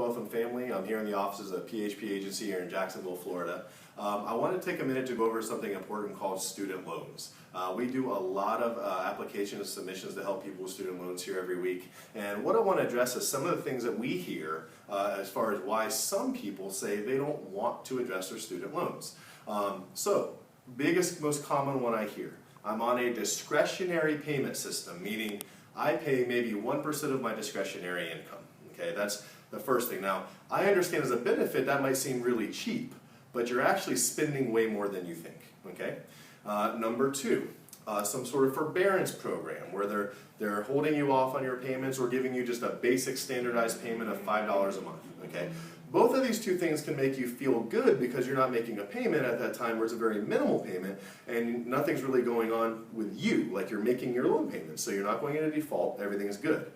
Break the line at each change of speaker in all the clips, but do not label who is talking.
Wealth and Family. I'm here in the offices of PHP Agency here in Jacksonville, Florida. I want to take a minute to go over something important called student loans. We do a lot of applications and submissions to help people with student loans here every week. And what I want to address is some of the things that we hear as far as why some people say they don't want to address their student loans. Biggest, most common one I hear. I'm on a discretionary payment system, meaning I pay maybe 1% of my discretionary income. Okay, that's the first thing. Now, I understand as a benefit that might seem really cheap, but you're actually spending way more than you think. Okay. Number two, some sort of forbearance program where they're holding you off on your payments or giving you just a basic standardized payment of $5 a month. Okay. Both of these two things can make you feel good because you're not making a payment at that time where it's a very minimal payment and nothing's really going on with you, like you're making your loan payments, so you're not going into default, everything is good.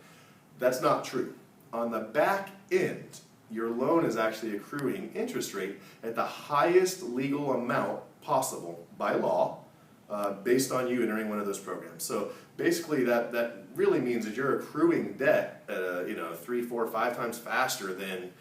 That's not true. On the back end, your loan is actually accruing interest rate at the highest legal amount possible by law based on you entering one of those programs. So basically that really means that you're accruing debt at 3, 4, 5 times faster than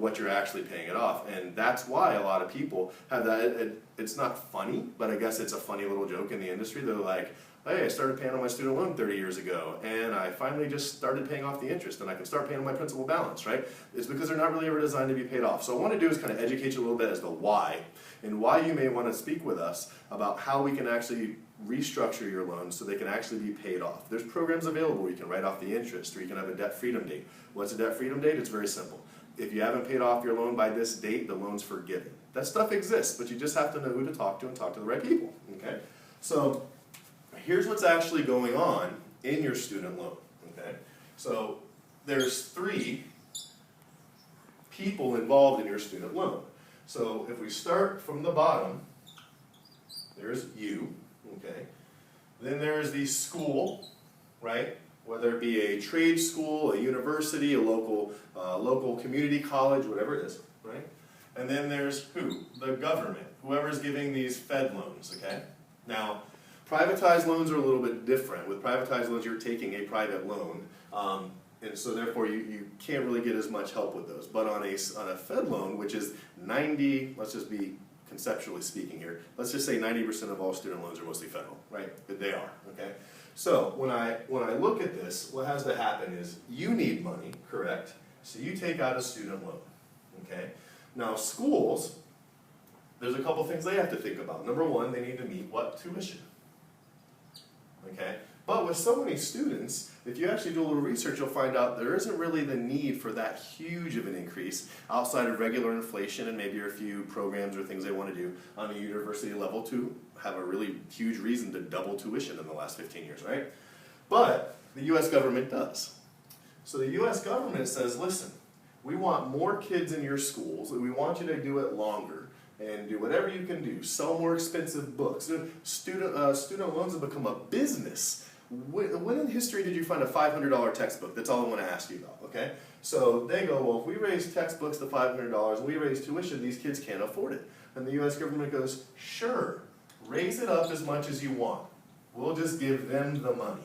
what you're actually paying it off. And that's why a lot of people have that. It's not funny, but I guess it's a funny little joke in the industry. They're like, hey, I started paying on my student loan 30 years ago, and I finally just started paying off the interest, and I can start paying on my principal balance, right? It's because they're not really ever designed to be paid off. So what I want to do is kind of educate you a little bit as to why, and why you may want to speak with us about how we can actually restructure your loans so they can actually be paid off. There's programs available where you can write off the interest, or you can have a debt freedom date. What's a debt freedom date? It's very simple. If you haven't paid off your loan by this date, the loan's forgiven. That stuff exists, but you just have to know who to talk to and talk to the right people, okay? So here's what's actually going on in your student loan, okay? So there's 3 people involved in your student loan. So if we start from the bottom, there's you, okay? Then there's the school, right? Whether it be a trade school, a university, a local community college, whatever it is, right? And then there's who? The government, whoever's giving these Fed loans, okay? Now, privatized loans are a little bit different. With privatized loans, you're taking a private loan, and so therefore you can't really get as much help with those. But on a Fed loan, which is 90, let's just be conceptually speaking here, let's just say 90% of all student loans are mostly federal, right? They are, okay? So when I look at this, what has to happen is you need money, correct? So you take out a student loan, okay? Now schools, there's a couple things they have to think about. Number one, they need to meet what? Tuition. Okay? But with so many students, if you actually do a little research, you'll find out there isn't really the need for that huge of an increase outside of regular inflation and maybe a few programs or things they want to do on a university level to have a really huge reason to double tuition in the last 15 years, right? But the U.S. government does. So the U.S. government says, listen, we want more kids in your schools, and we want you to do it longer. And do whatever you can do. Sell more expensive books. Student loans have become a business. When in history did you find a $500 textbook? That's all I want to ask you about, okay? So they go, well, if we raise textbooks to $500 and we raise tuition, these kids can't afford it. And the U.S. government goes, sure, raise it up as much as you want. We'll just give them the money.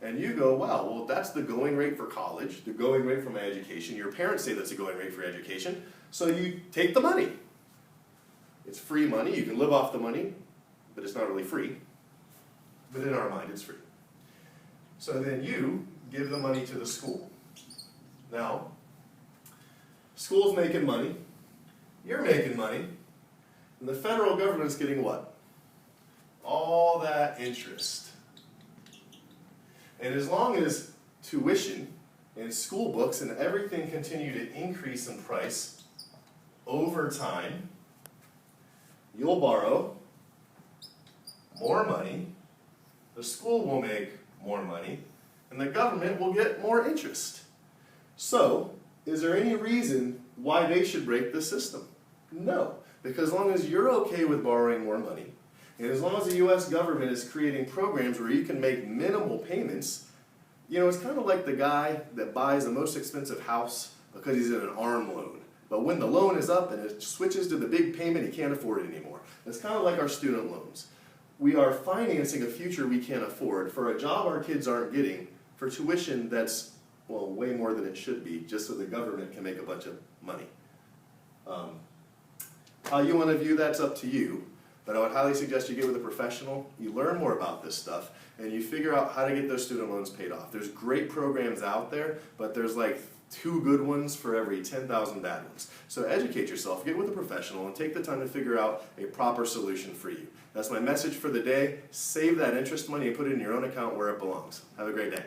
And you go, wow, well, that's the going rate for college, the going rate for my education. Your parents say that's the going rate for education. So you take the money. It's free money, you can live off the money, but it's not really free. But in our mind, it's free. So then you give the money to the school. Now, school's making money, you're making money, and the federal government's getting what? All that interest. And as long as tuition and school books and everything continue to increase in price over time, you'll borrow more money, the school will make more money, and the government will get more interest. So, is there any reason why they should break the system? No, because as long as you're okay with borrowing more money, and as long as the U.S. government is creating programs where you can make minimal payments, it's kind of like the guy that buys the most expensive house because he's in an ARM loan. But when the loan is up and it switches to the big payment, he can't afford it anymore. It's kind of like our student loans. We are financing a future we can't afford for a job our kids aren't getting, for tuition that's well, way more than it should be, just so the government can make a bunch of money. How you want to view that's up to you, but I would highly suggest you get with a professional, you learn more about this stuff, and you figure out how to get those student loans paid off. There's great programs out there, but there's like 2 good ones for every 10,000 bad ones. So educate yourself, get with a professional, and take the time to figure out a proper solution for you. That's my message for the day. Save that interest money and put it in your own account where it belongs. Have a great day.